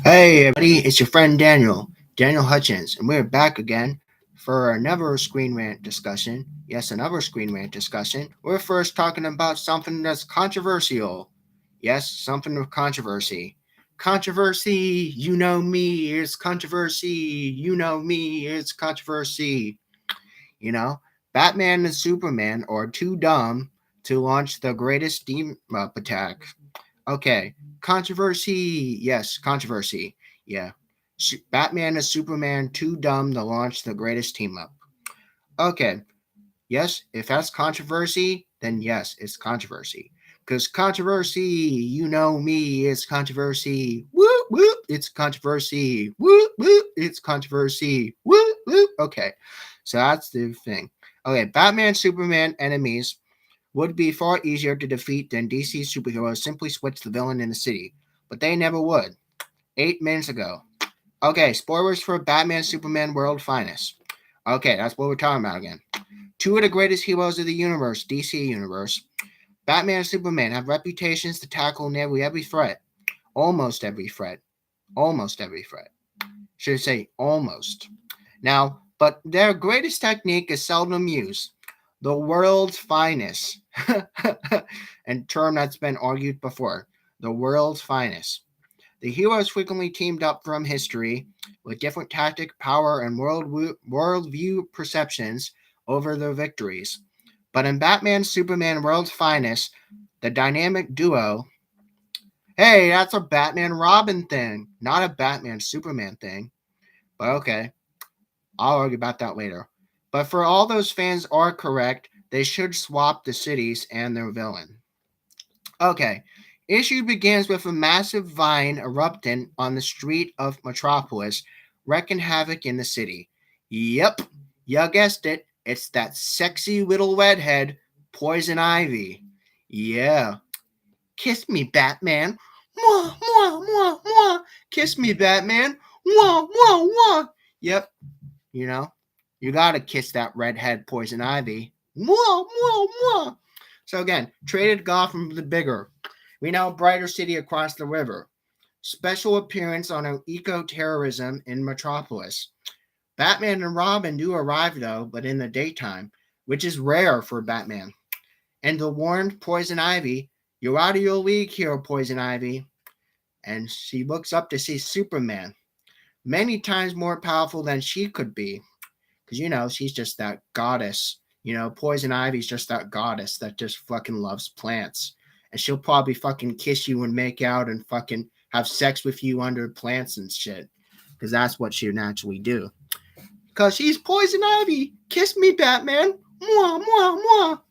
Hey everybody, it's your friend Daniel Hutchins, and we're back again for another Screen Rant discussion. Yes, another Screen Rant discussion. We're first talking about something that's controversial. Yes, something with controversy. Controversy, you know me, it's controversy. You know me, it's controversy. You know, Batman and Superman are too dumb to launch the greatest team up attack. Okay, controversy. Yes, controversy. Yeah. Batman and Superman too dumb to launch the greatest team up. Okay, yes, if that's controversy, then yes, it's controversy. Because controversy, you know me, it's controversy. Whoop, whoop, it's controversy. Whoop, whoop, it's controversy. Whoop, whoop. Okay, so that's the thing. Okay, Batman, Superman enemies would be far easier to defeat than DC superheroes simply switch the villain in the city, but they never would. 8 minutes ago. Okay, spoilers for Batman Superman World Finest. Okay, that's what we're talking about again. Two of the greatest heroes of the universe, DC Universe, Batman and Superman, have reputations to tackle nearly every threat. Almost every threat. Almost every threat. Should say almost. Now, but their greatest technique is seldom used. The world's finest. And term that's been argued before. The world's finest. The heroes frequently teamed up from history with different tactic, power, and worldview perceptions over their victories. But in Batman Superman World's Finest, the dynamic duo, hey, that's a Batman Robin thing, not a Batman Superman thing. But okay, I'll argue about that later. But for all those fans are correct, they should swap the cities and their villain. Okay. Issue begins with a massive vine erupting on the street of Metropolis, wreaking havoc in the city. Yep, you guessed it. It's that sexy little redhead, Poison Ivy. Yeah. Kiss me, Batman. Mwah, mwah, mwah, mwah. Kiss me, Batman. Mwah, mwah, mwah. Yep, you know, you gotta kiss that redhead Poison Ivy. Mwah, mwah, mwah. So again, traded Gotham for the bigger, we know brighter city across the river. Special appearance on an eco-terrorism in Metropolis. Batman and Robin do arrive though, but in the daytime, which is rare for Batman. And the warned Poison Ivy, you're out of your league here, Poison Ivy. And she looks up to see Superman, many times more powerful than she could be. Because, she's just that goddess. Poison Ivy's just that goddess that just fucking loves plants. And she'll probably fucking kiss you and make out and fucking have sex with you under plants and shit. Because that's what she'd naturally do. Because she's Poison Ivy. Kiss me, Batman. Mwah, mwah, mwah.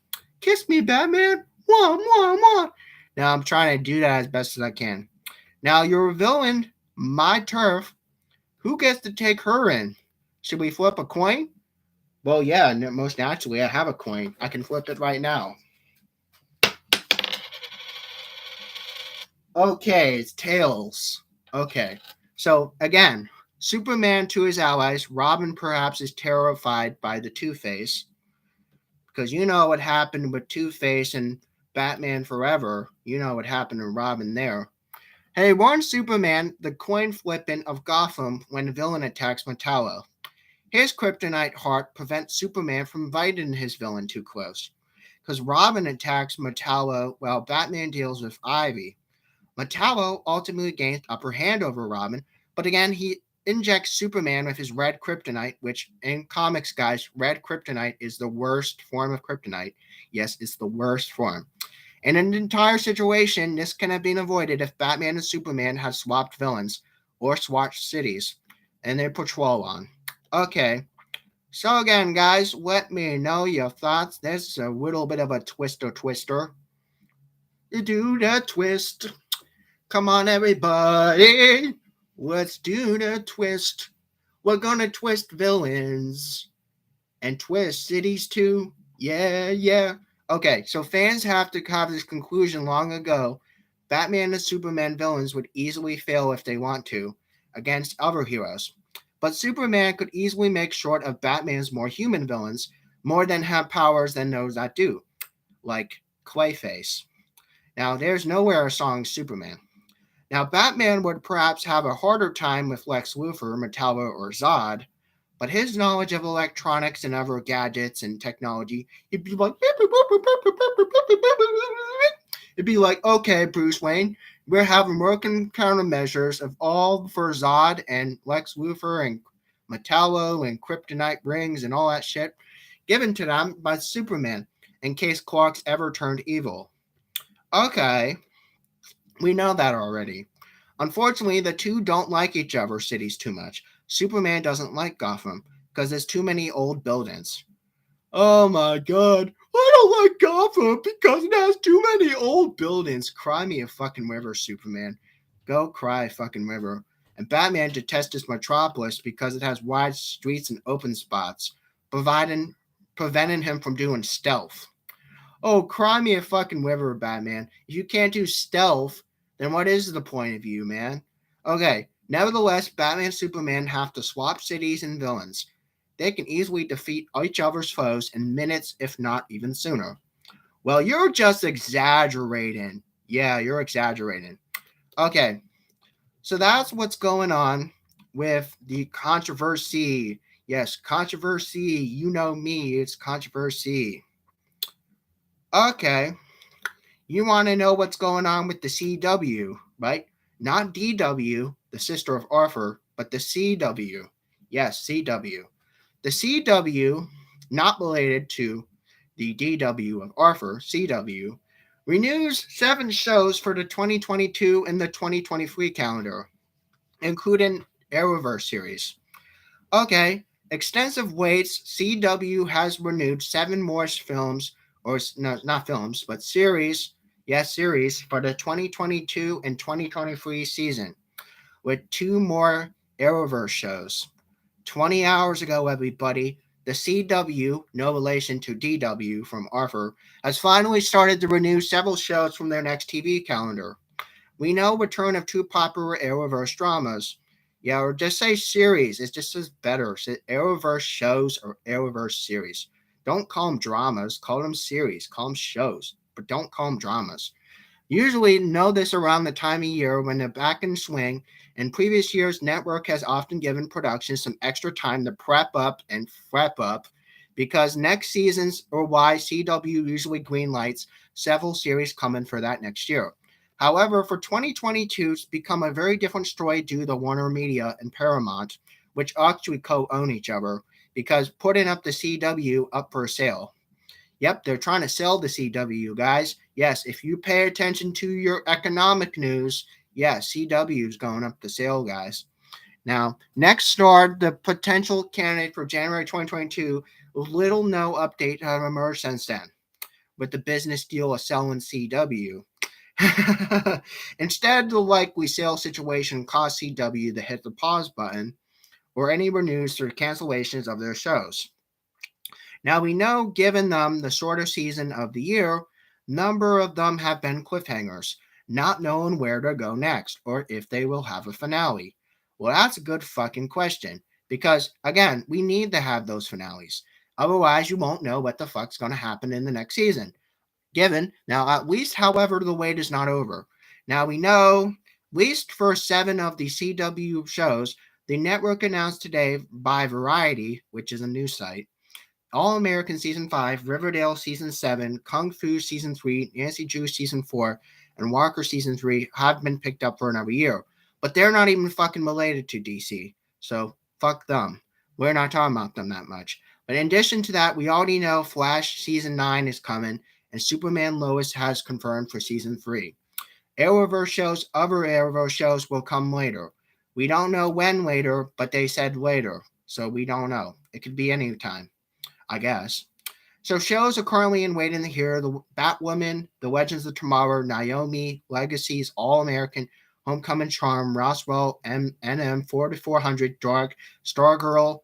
Kiss me, Batman. Mwah, mwah, mwah. Now I'm trying to do that as best as I can. Now you're a villain, my turf. Who gets to take her in? Should we flip a coin? Well, yeah, most naturally, I have a coin. I can flip it right now. Okay, it's tails. Okay, so again, Superman to his allies. Robin perhaps is terrified by the Two-Face. Because you know what happened with Two-Face and Batman Forever. You know what happened to Robin there. Hey, warn Superman the coin flipping of Gotham when the villain attacks Metallo. His kryptonite heart prevents Superman from inviting his villain too close. Because Robin attacks Metallo while Batman deals with Ivy. Metallo ultimately gains upper hand over Robin, but again, he injects Superman with his red kryptonite, which in comics, guys, red kryptonite is the worst form of kryptonite. Yes, it's the worst form. In an entire situation, this can have been avoided if Batman and Superman had swapped villains or swapped cities and their patrol on. Okay, so again, guys, let me know your thoughts. There's a little bit of a twister. You do the twist. Come on, everybody. Let's do the twist. We're gonna twist villains and twist cities too. Yeah, yeah. Okay, so fans have to have this conclusion long ago. Batman and Superman villains would easily fail if they want to against other heroes. But Superman could easily make short of Batman's more human villains more than have powers than those that do, like Clayface. Now, there's nowhere a song Superman. Now, Batman would perhaps have a harder time with Lex Luthor, Metallo, or Zod, but his knowledge of electronics and other gadgets and technology, he'd be like, it'd be like, okay, Bruce Wayne, we're having working countermeasures of all for Zod and Lex Luthor and Metallo and Kryptonite rings and all that shit given to them by Superman in case Clark's ever turned evil. Okay, we know that already. Unfortunately, the two don't like each other's cities too much. Superman doesn't like Gotham because there's too many old buildings. Oh my god, I don't like Gotham because it has too many old buildings. Cry me a fucking river, Superman. Go cry a fucking river. And Batman detests Metropolis because it has wide streets and open spots, preventing him from doing stealth. Oh, cry me a fucking river, Batman. If you can't do stealth, then what is the point of you, man? Okay, nevertheless, Batman and Superman have to swap cities and villains. They can easily defeat each other's foes in minutes, if not even sooner. Well, you're just exaggerating. Yeah, you're exaggerating. Okay, so that's what's going on with the controversy. Yes, controversy. You know me, it's controversy. Okay, you want to know what's going on with the CW, right? Not DW, the sister of Arthur, but the CW. Yes, CW. The CW, not related to the DW of Arthur, CW, renews 7 shows for the 2022 and the 2023 calendar, including Arrowverse series. Okay, extensive waits, CW has renewed 7 more films, or no, not films, but series, yes, series, for the 2022 and 2023 season, with 2 more Arrowverse shows. 20 hours ago, everybody, the CW, no relation to DW from Arthur, has finally started to renew several shows from their next TV calendar. We know return of 2 popular Arrowverse dramas. Yeah, or just say series. It just says better. Say Arrowverse shows or Arrowverse series. Don't call them dramas. Call them series. Call them shows. But don't call them dramas. Usually know this around the time of year when they're back in swing. In previous years, network has often given productions some extra time to prep up and prep up because next season's or why CW usually greenlights several series coming for that next year. However, for 2022, it's become a very different story due to Warner Media and Paramount, which actually co-own each other, because putting up the CW up for sale. Yep, they're trying to sell the CW, guys. Yes, if you pay attention to your economic news, yes, CW is going up the sale, guys. Now, next starred the potential candidate for January 2022, with little no update have emerged since then, with the business deal of selling CW. Instead, the likely sale situation caused CW to hit the pause button or any renews or cancellations of their shows. Now we know, given them the shorter season of the year, number of them have been cliffhangers, not knowing where to go next or if they will have a finale. Well, that's a good fucking question because again, we need to have those finales. Otherwise, you won't know what the fuck's going to happen in the next season. Given now, at least, however, the wait is not over. Now we know, at least for 7 of the CW shows, the network announced today by Variety, which is a news site, All American Season 5, Riverdale Season 7, Kung Fu Season 3, Nancy Drew Season 4, and Walker Season 3 have been picked up for another year. But they're not even fucking related to DC. So, fuck them. We're not talking about them that much. But in addition to that, we already know Flash Season 9 is coming, and Superman Lois has confirmed for Season 3. Arrowverse shows, other Arrowverse shows will come later. We don't know when later, but they said later. So we don't know. It could be any time, I guess. So shows are currently in waiting to hear the Batwoman, The Legends of Tomorrow, Naomi, Legacies, All American, Homecoming Charm, Roswell, NM 4400, Dark, Stargirl,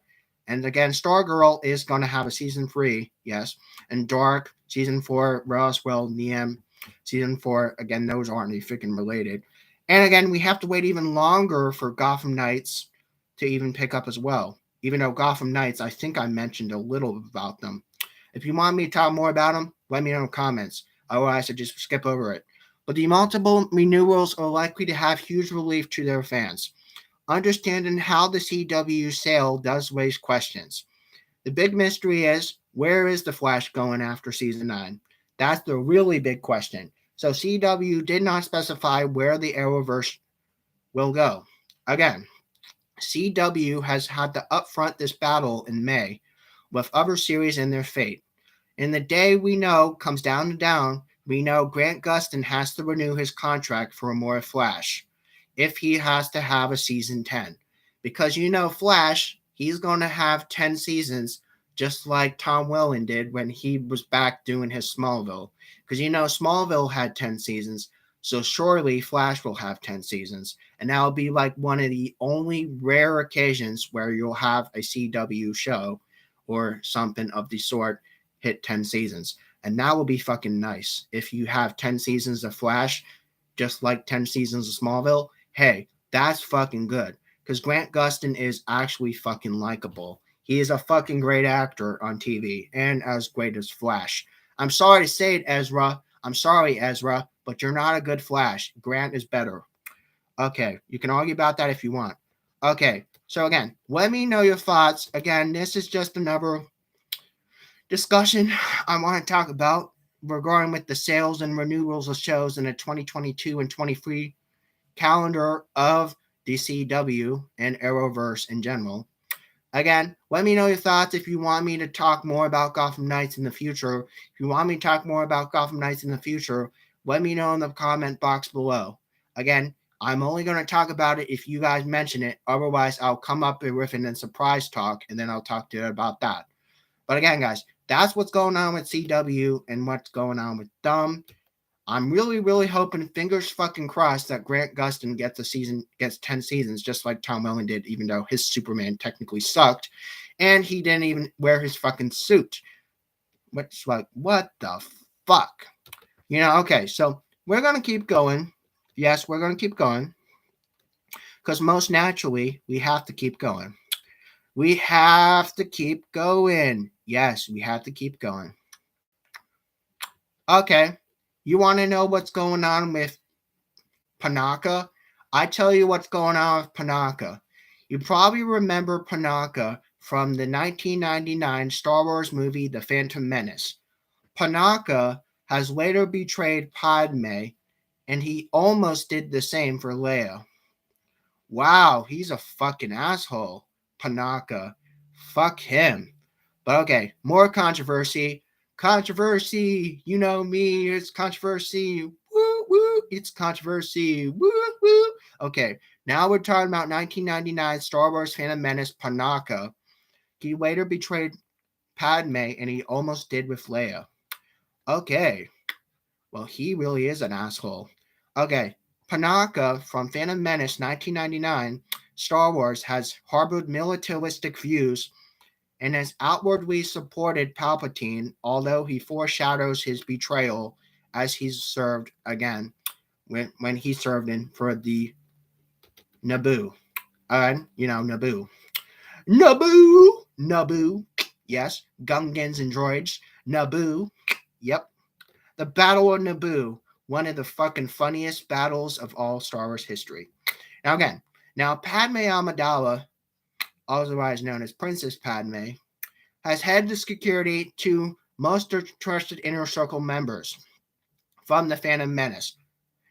and again, Stargirl is going to have a season 3, yes, and Dark, season 4, Roswell, NM, season 4, again, those aren't any freaking related. And again, we have to wait even longer for Gotham Knights to even pick up as well. Even though Gotham Knights, I think I mentioned a little about them. If you want me to talk more about them, let me know in the comments. Otherwise, I just skip over it. but the multiple renewals are likely to have huge relief to their fans. Understanding how the CW sale does raise questions. The big mystery is, where is the Flash going after season 9? That's the really big question. So CW did not specify where the Arrowverse will go. Again, CW has had to upfront this battle in May with other series and their fate. And the day we know comes down to down, we know Grant Gustin has to renew his contract for more Flash if he has to have a season 10. Because Flash, he's going to have 10 seasons just like Tom Welling did when he was back doing his Smallville. Because Smallville had 10 seasons, so surely Flash will have 10 seasons. And that'll be like one of the only rare occasions where you'll have a CW show or something of the sort hit 10 seasons. And that will be fucking nice. If you have 10 seasons of Flash, just like 10 seasons of Smallville, hey, that's fucking good. Because Grant Gustin is actually fucking likable. He is a fucking great actor on TV and as great as Flash. I'm sorry to say it, Ezra. I'm sorry, Ezra, but you're not a good Flash. Grant is better. Okay, you can argue about that if you want. Okay, so again, let me know your thoughts. Again, this is just another discussion I want to talk about regarding with the sales and renewals of shows in the 2022 and 23 calendar of DCW and Arrowverse in general. Again, let me know your thoughts if you want me to talk more about Gotham Knights in the future. If you want me to talk more about Gotham Knights in the future, let me know in the comment box below. Again, I'm only going to talk about it if you guys mention it. Otherwise, I'll come up with a surprise talk, and then I'll talk to you about that. But again, guys, that's what's going on with CW and what's going on with Dumb. I'm really, really hoping, fingers fucking crossed, that Grant Gustin gets 10 seasons, just like Tom Welling did, even though his Superman technically sucked, and he didn't even wear his fucking suit. Which, like, what the fuck? Okay, so we're gonna keep going. Yes, we're gonna keep going. Because most naturally, we have to keep going. We have to keep going. Yes, we have to keep going. Okay, you want to know what's going on with Panaka? I tell you what's going on with Panaka. You probably remember Panaka from the 1999 Star Wars movie The Phantom Menace. Panaka has later betrayed Padme, and he almost did the same for Leia. Wow, he's a fucking asshole, Panaka. Fuck him. But okay, more controversy. Controversy, you know me, it's controversy. Woo, woo, it's controversy. Woo, woo. Okay, now we're talking about 1999 Star Wars Phantom Menace Panaka. He later betrayed Padme, and he almost did with Leia. Okay, well, he really is an asshole. Okay, Panaka from Phantom Menace 1999 Star Wars has harbored militaristic views and has outwardly supported Palpatine, although he foreshadows his betrayal as he's served again when he served in for the Naboo. Naboo. Naboo. Yes, Gungans and droids. Naboo. Yep. The Battle of Naboo, one of the fucking funniest battles of all Star Wars history. Now Padme Amidala, otherwise known as Princess Padme, has headed the security to most trusted Inner Circle members from the Phantom Menace.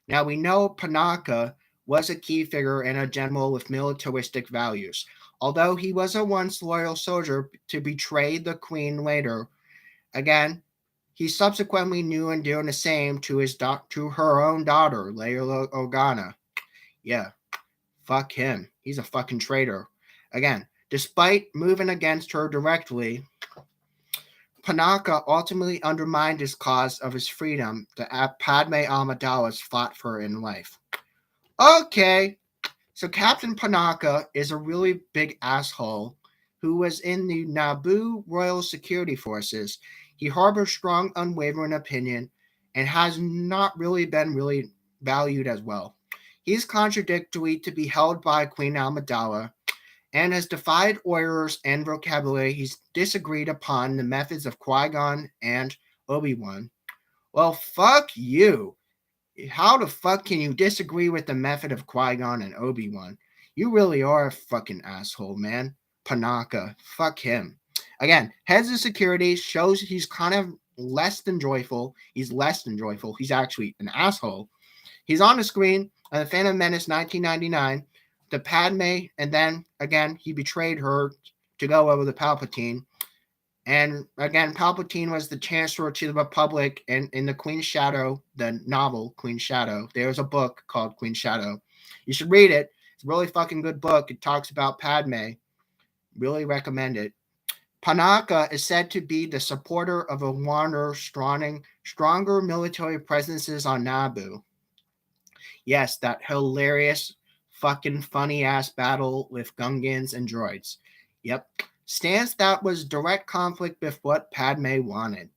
Now we know Panaka was a key figure and a general with militaristic values. Although he was a once loyal soldier to betray the Queen later, again, he subsequently knew and doing the same to her own daughter, Leia Organa. Yeah, fuck him. He's a fucking traitor. Again, despite moving against her directly, Panaka ultimately undermined his cause of his freedom that Padme Amidala's fought for in life. Okay, so Captain Panaka is a really big asshole who was in the Naboo Royal Security Forces. He harbors strong, unwavering opinion and has not really been valued as well. He's contradictory to be held by Queen Amidala and has defied orders and vocabulary. He's disagreed upon the methods of Qui-Gon and Obi-Wan. Well, fuck you. How the fuck can you disagree with the method of Qui-Gon and Obi-Wan? You really are a fucking asshole, man. Panaka, fuck him. Again, heads of security shows he's kind of less than joyful. He's less than joyful. He's actually an asshole. He's on the screen in The Phantom Menace 1999, the Padme, and then again he betrayed her to go over the Palpatine. And again, Palpatine was the Chancellor to the Republic, and in the Queen's Shadow, the novel Queen's Shadow, there's a book called Queen's Shadow. You should read it. It's a really fucking good book. It talks about Padme. Really recommend it. Panaka is said to be the supporter of a stronger military presences on Naboo. Yes, that hilarious, fucking funny ass battle with Gungans and droids. Yep. Stance that was direct conflict with what Padme wanted.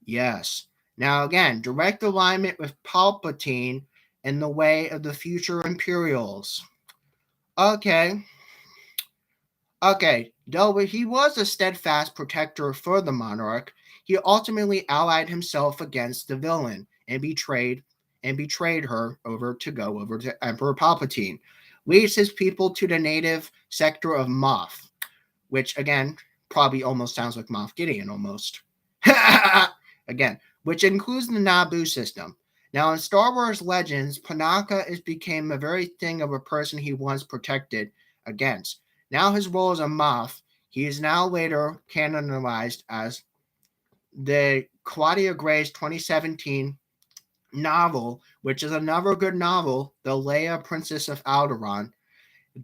Yes. Now again, direct alignment with Palpatine in the way of the future Imperials. Okay. Though he was a steadfast protector for the monarch, he ultimately allied himself against the villain and betrayed her over to Emperor Palpatine, leads his people to the native sector of Moff, which again probably almost sounds like Moff Gideon almost. Again, which includes the Naboo system. Now in Star Wars Legends, Panaka became a very thing of a person he once protected against. Now his role as a Moff, he is now later canonized as the Claudia Gray's 2017 novel, which is another good novel, The Leia, Princess of Alderaan.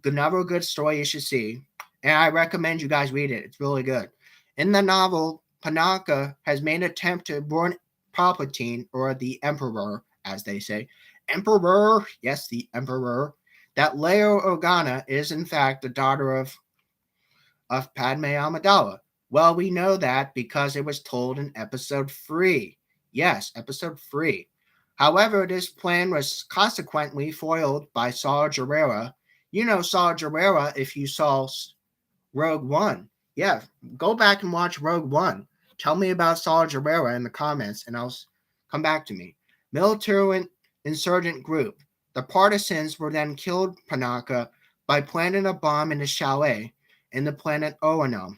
Another good story you should see. And I recommend you guys read it. It's really good. In the novel, Panaka has made an attempt to warn Palpatine, or the Emperor, as they say. Emperor, yes, the Emperor, that Leia Organa is in fact the daughter of Padme Amidala. Well, we know that because it was told in episode 3. Yes, episode 3. However, this plan was consequently foiled by Saw Gerrera. You know Saw Gerrera if you saw Rogue One. Yeah, go back and watch Rogue One. Tell me about Saw Gerrera in the comments and I'll come back to me. Military insurgent group. The partisans were then killed Panaka by planting a bomb in a chalet in the planet Oanum,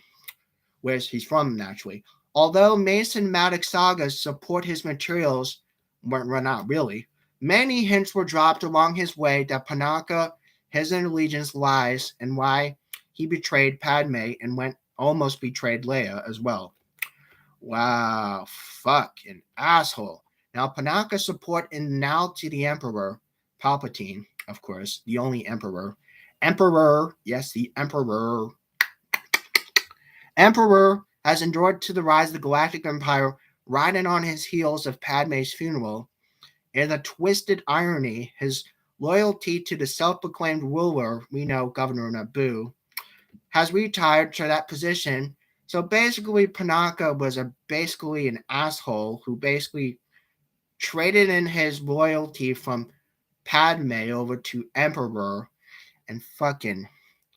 where he's from naturally. Although Mason Maddox sagas support his materials, were not really, many hints were dropped along his way that Panaka, his allegiance lies, and why he betrayed Padme and almost betrayed Leia as well. Wow, fucking asshole. Now, Panaka's support in now to the Emperor, Palpatine, of course, the only Emperor. Emperor, yes, the Emperor. Emperor has endured to the rise of the Galactic Empire, riding on his heels of Padme's funeral. In a twisted irony, his loyalty to the self-proclaimed ruler, we know Governor Naboo, has retired to that position. So basically, Panaka was basically an asshole who basically traded in his loyalty from Padme over to Emperor, and fucking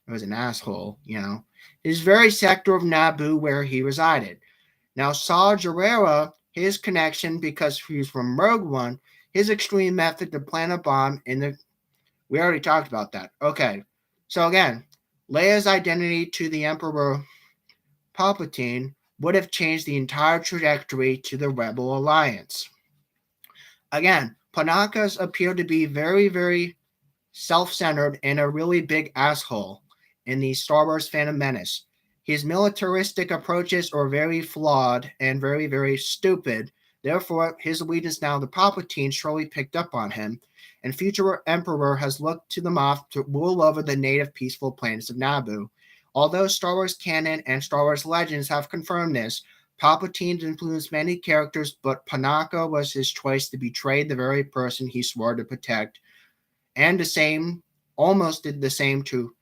was an asshole, you know. His very sector of Naboo where he resided. Now, Saw Gerrera, his connection, because he's from Rogue One, his extreme method to plant a bomb in the... We already talked about that. Okay. So again, Leia's identity to the Emperor Palpatine would have changed the entire trajectory to the Rebel Alliance. Again, Panakas appear to be very, very self-centered and a really big asshole in the Star Wars Phantom Menace. His militaristic approaches are very flawed and very, very stupid. Therefore, his allegiance now to Palpatine surely picked up on him, and future Emperor has looked to the Moff to rule over the native peaceful planets of Naboo. Although Star Wars canon and Star Wars legends have confirmed this, Palpatine influenced many characters, but Panaka was his choice to betray the very person he swore to protect, and almost did the same to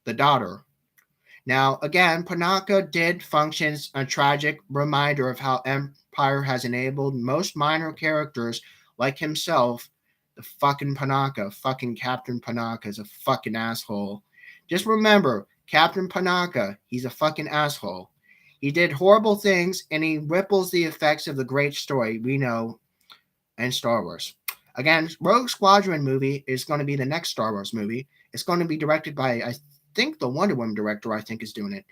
the daughter. Now, again, Panaka did functions a tragic reminder of how Empire has enabled most minor characters like himself. The fucking Panaka, fucking Captain Panaka is a fucking asshole. Just remember, Captain Panaka, he's a fucking asshole. He did horrible things and he ripples the effects of the great story we know in Star Wars. Again, Rogue Squadron movie is going to be the next Star Wars movie. It's going to be directed by, I think, the Wonder Woman director, I think, is doing it.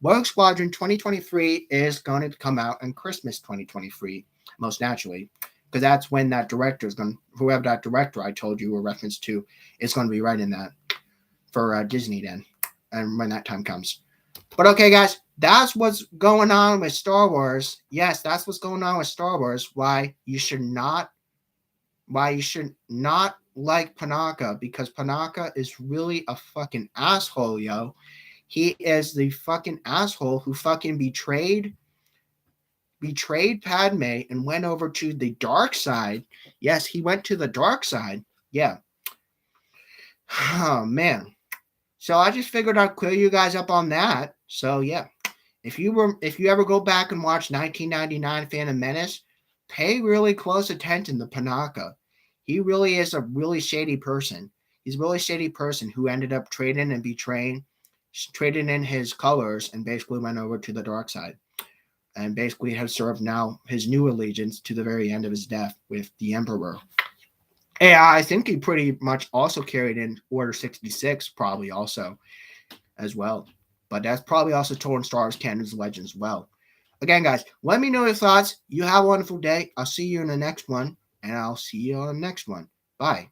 Rogue Squadron 2023 is going to come out in Christmas 2023, most naturally, because that's when that director is going to, whoever that director I told you a reference to, is going to be writing that for Disney then, and when that time comes. But okay, guys, that's what's going on with Star Wars. Yes, that's what's going on with Star Wars. Why you should not like Panaka, because Panaka is really a fucking asshole, yo. He is the fucking asshole who fucking betrayed Padme and went over to the dark side. Yes, he went to the dark side. Yeah. Oh man. So I just figured I'd clear you guys up on that. So yeah. If you ever go back and watch 1999 Phantom Menace, pay really close attention to Panaka. He really is a really shady person. He's a really shady person who ended up trading in his colors, and basically went over to the dark side. And basically has served now his new allegiance to the very end of his death with the Emperor. Yeah, I think he pretty much also carried in Order 66, probably also, as well. But that's probably also told in Star Wars Canon's Legend as well. Again, guys, let me know your thoughts. You have a wonderful day. I'll see you in the next one, and I'll see you on the next one. Bye.